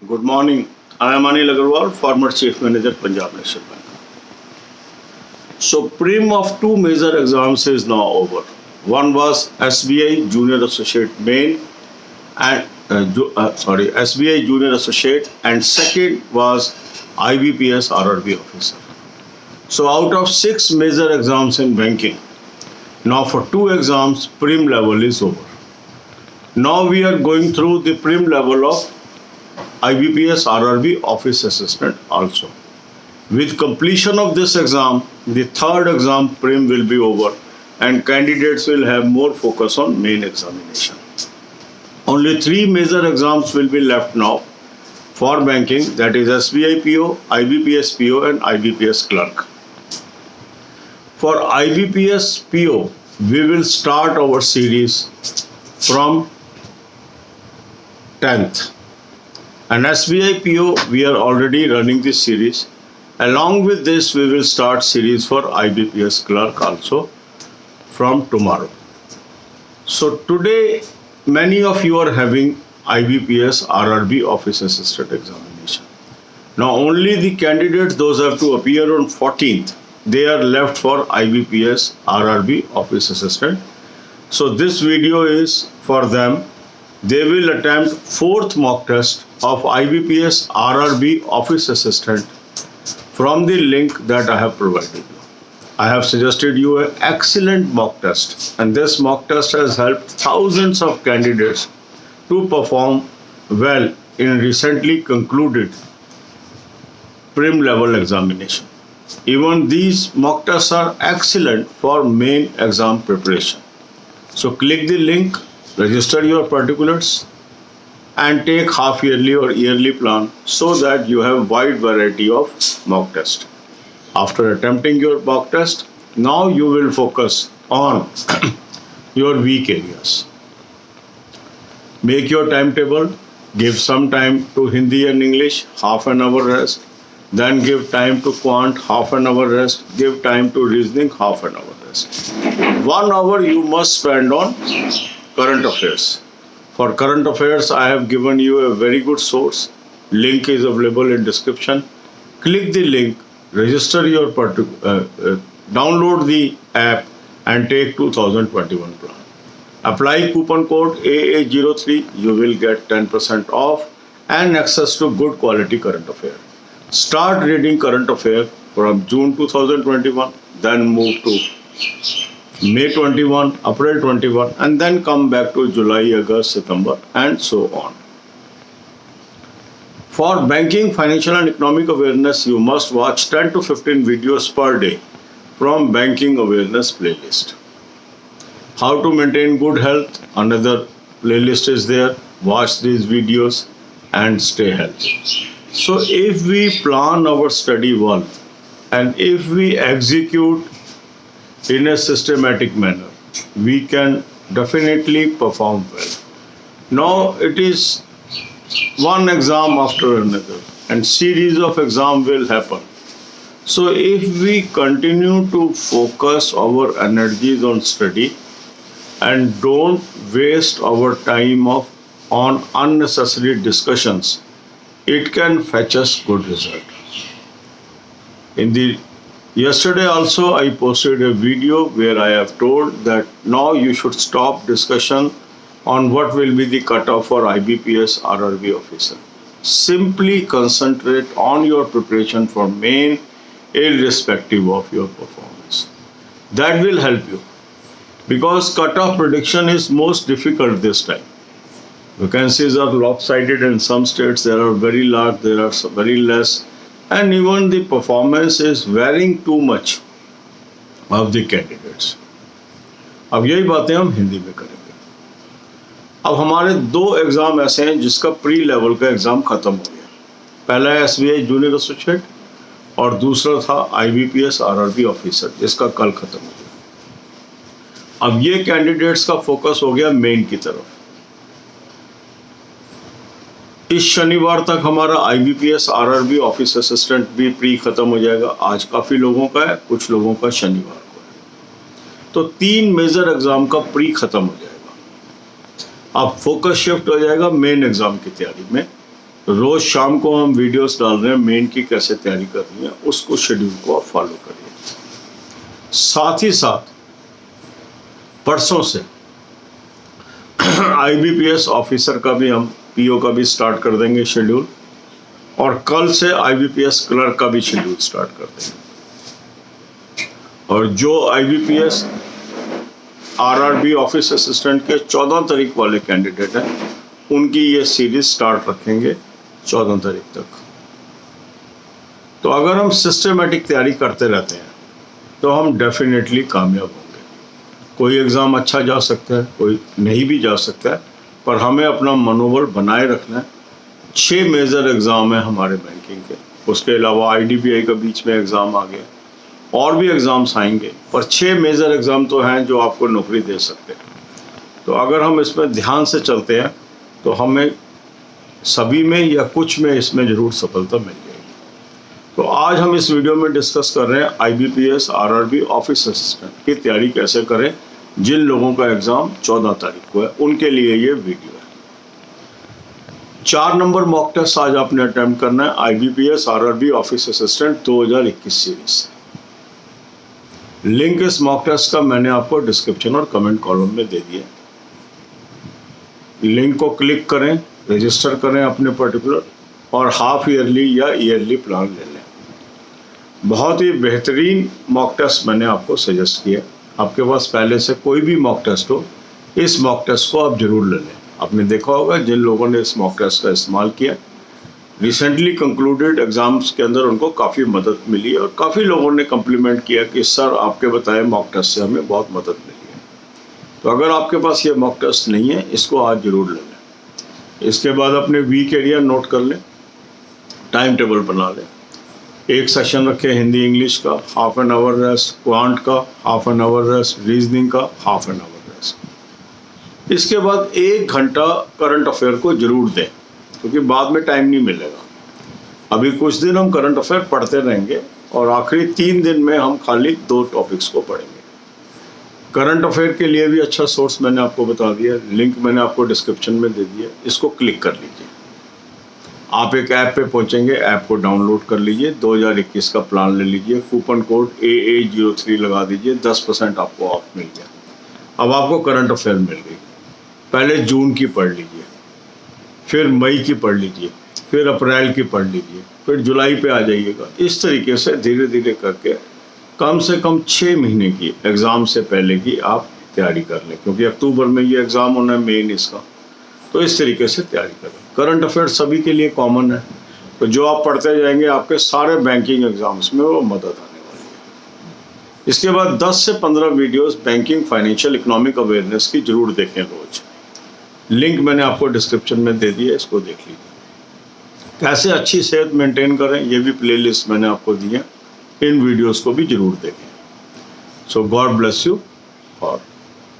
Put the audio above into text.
Good morning. I am Anil Agarwal, former Chief Manager, Punjab National Bank. So, prelim of two major exams is now over. One was SBI Junior Associate Main and SBI Junior Associate, and second was IBPS RRB Officer. So, out of 6 major exams in banking, now for 2 exams, prelim level is over. Now we are going through the prelim level of IBPS RRB Office Assistant also. With completion of this exam, the third exam prelim will be over and candidates will have more focus on main examination. Only 3 major exams will be left now for banking, that is SBI PO, IBPS PO and IBPS Clerk. For IBPS PO, we will start our series from 10th. And SBI PO, we are already running this series. Along with this, we will start series for IBPS Clerk also from tomorrow. So today, many of you are having IBPS RRB Office Assistant examination. Now only the candidates, those have to appear on 14th, they are left for IBPS RRB Office Assistant. So this video is for them. They will attempt 4th mock test of IBPS RRB Office Assistant from the link that I have provided you. I have suggested you an excellent mock test, and this mock test has helped thousands of candidates to perform well in recently concluded prelim level examination. Even these mock tests are excellent for main exam preparation. So click the link, register your particulars and take half yearly or yearly plan so that you have wide variety of mock test. After attempting your mock test, now you will focus on your weak areas. Make your timetable, give some time to Hindi and English, half an hour rest, then give time to quant, half an hour rest, give time to reasoning, half an hour rest. 1 hour you must spend on current affairs. For current affairs, I have given you a very good source. Link is available in description. Click the link, register your download the app and take 2021 plan. Apply coupon code AA03, you will get 10% off and access to good quality current affair. Start reading current affair from June 2021, then move to May 21, April 21, and then come back to July, August, September, and so on. For banking, financial and economic awareness, you must watch 10 to 15 videos per day from Banking Awareness playlist. How to maintain good health, another playlist is there. Watch these videos and stay healthy. So if we plan our study well and if we execute in a systematic manner, we can definitely perform well. Now it is one exam after another and series of exam will happen. So if we continue to focus our energies on study and don't waste our time on unnecessary discussions, it can fetch us good result. Yesterday also I posted a video where I have told that now you should stop discussion on what will be the cutoff for IBPS RRB officer. Simply concentrate on your preparation for main irrespective of your performance. That will help you because cutoff prediction is most difficult this time. Vacancies are lopsided in some states, there are very large, there are very less, and even the performance is varying too much of the candidates. अब यही बातें हम हिंदी में करेंगे. अब हमारे 2 exam ऐसे हैं जिसका प्री लेवल का एग्जाम खत्म हो गया. पहला है SBI जूनियर एसोसिएट और दूसरा था IBPS RRB ऑफिसर जिसका कल खत्म हो गया. अब ये कैंडिडेट्स का फोकस हो गया मेन की तरफ. इस शनिवार तक हमारा IBPS RRB ऑफिस असिस्टेंट भी प्री खत्म हो जाएगा. आज काफ़ी लोगों का है, कुछ लोगों का शनिवार को है. तो 3 मेजर एग्जाम का प्री खत्म हो जाएगा. अब फोकस शिफ्ट हो जाएगा मेन एग्जाम की तैयारी में. रोज शाम को हम वीडियोस डाल रहे हैं मेन की कैसे तैयारी करनी है, उसको शेड्यूल को आप फॉलो करिए। साथ ही साथ परसों से IBPS ऑफिसर का भी हम PO का भी स्टार्ट कर देंगे शेड्यूल, और कल से IBPS क्लर्क का भी शेड्यूल स्टार्ट कर देंगे। और जो IBPS RRB ऑफिस असिस्टेंट के 14 तारीख वाले कैंडिडेट हैं, उनकी ये सीरीज स्टार्ट रखेंगे 14 तारीख तक। तो अगर हम सिस्टमेटिक तैयारी करते रहते हैं तो हम डेफिनेटली कामयाब होंगे। कोई एग्ज़ाम अच्छा जा सकता है, कोई नहीं भी जा सकता है, पर हमें अपना मनोबल बनाए रखना है। 6 मेजर एग्ज़ाम है हमारे बैंकिंग के, उसके अलावा IDPI का बीच में एग्ज़ाम आ गया, और भी एग्ज़ाम्स आएंगे, पर 6 मेजर एग्ज़ाम तो हैं जो आपको नौकरी दे सकते हैं। तो अगर हम इसमें ध्यान से चलते हैं तो हमें सभी में या कुछ में इसमें ज़रूर सफलता मिल जाएगी। तो आज हम इस वीडियो में डिस्कस कर रहे हैं IBPS RRB ऑफिस असिस्टेंट की तैयारी कैसे करें। जिन लोगों का एग्ज़ाम 14 तारीख को है, उनके लिए ये वीडियो है। 4 नंबर मॉक टेस्ट आज आपने अटेम्प्ट करना है IBPS RRB office assistant 2021 series से। लिंक इस मॉक टेस्ट का मैंने आपको डिस्क्रिप्शन और कमेंट कॉलम में दे दिया। लिंक को क्लिक करें, रजिस्टर करें अपने पर्टिकुलर, और हाफ ईयरली या ईयरली प्लान ले लें। बहुत ही बेहतरीन मॉक टेस्ट मैंने आपको सजेस्ट किया। आपके पास पहले से कोई भी मॉक टेस्ट हो, इस मॉक टेस्ट को आप जरूर ले लें। आपने देखा होगा जिन लोगों ने इस मॉक टेस्ट का इस्तेमाल किया, रिसेंटली कंक्लूडेड एग्जाम्स के अंदर उनको काफ़ी मदद मिली, और काफ़ी लोगों ने कम्प्लीमेंट किया कि सर आपके बताए मॉक टेस्ट से हमें बहुत मदद मिली है। तो अगर आपके पास ये मॉक टेस्ट नहीं है, इसको आज जरूर ले लें। इसके बाद अपने वीक एरिया नोट कर लें, टाइम टेबल बना लें। एक सेशन रखें हिंदी इंग्लिश का, half an hour rest, quant का half an hour rest, reasoning का हाफ एन आवर रेस्ट। इसके बाद 1 घंटा करंट अफेयर को जरूर दें, क्योंकि बाद में टाइम नहीं मिलेगा। अभी कुछ दिन हम करंट अफेयर पढ़ते रहेंगे, और आखिरी 3 दिन में हम खाली 2 टॉपिक्स को पढ़ेंगे। करंट अफेयर के लिए भी अच्छा सोर्स मैंने आपको बता दिया, लिंक मैंने आपको डिस्क्रिप्शन में दे दिया, इसको क्लिक कर लीजिए। आप एक ऐप पे पहुंचेंगे, ऐप को डाउनलोड कर लीजिए, 2021 का प्लान ले लीजिए, कूपन कोड AA03 लगा दीजिए, 10% आपको ऑफ मिल गया। अब आपको करंट अफेयर मिल गई। पहले जून की पढ़ लीजिए, फिर मई की पढ़ लीजिए, फिर अप्रैल की पढ़ लीजिए, फिर जुलाई पे आ जाइएगा। इस तरीके से धीरे धीरे करके कम से कम 6 महीने की एग्ज़ाम से पहले की आप तैयारी कर लें, क्योंकि अक्टूबर में ये एग्ज़ाम होना है मेन इसका। तो इस तरीके से तैयारी करें। करंट अफेयर सभी के लिए कॉमन है, तो जो आप पढ़ते जाएंगे आपके सारे बैंकिंग एग्जाम्स में वो मदद आने वाली है। इसके बाद 10 से 15 videos banking, financial, economic awareness की जरूर देखें रोज। लिंक मैंने आपको डिस्क्रिप्शन में दे दिया, इसको देख लीजिए। कैसे अच्छी सेहत मेंटेन करें, ये भी प्लेलिस्ट मैंने आपको दी है, इन वीडियोस को भी जरूर देखें। सो गॉड ब्लेस यू। और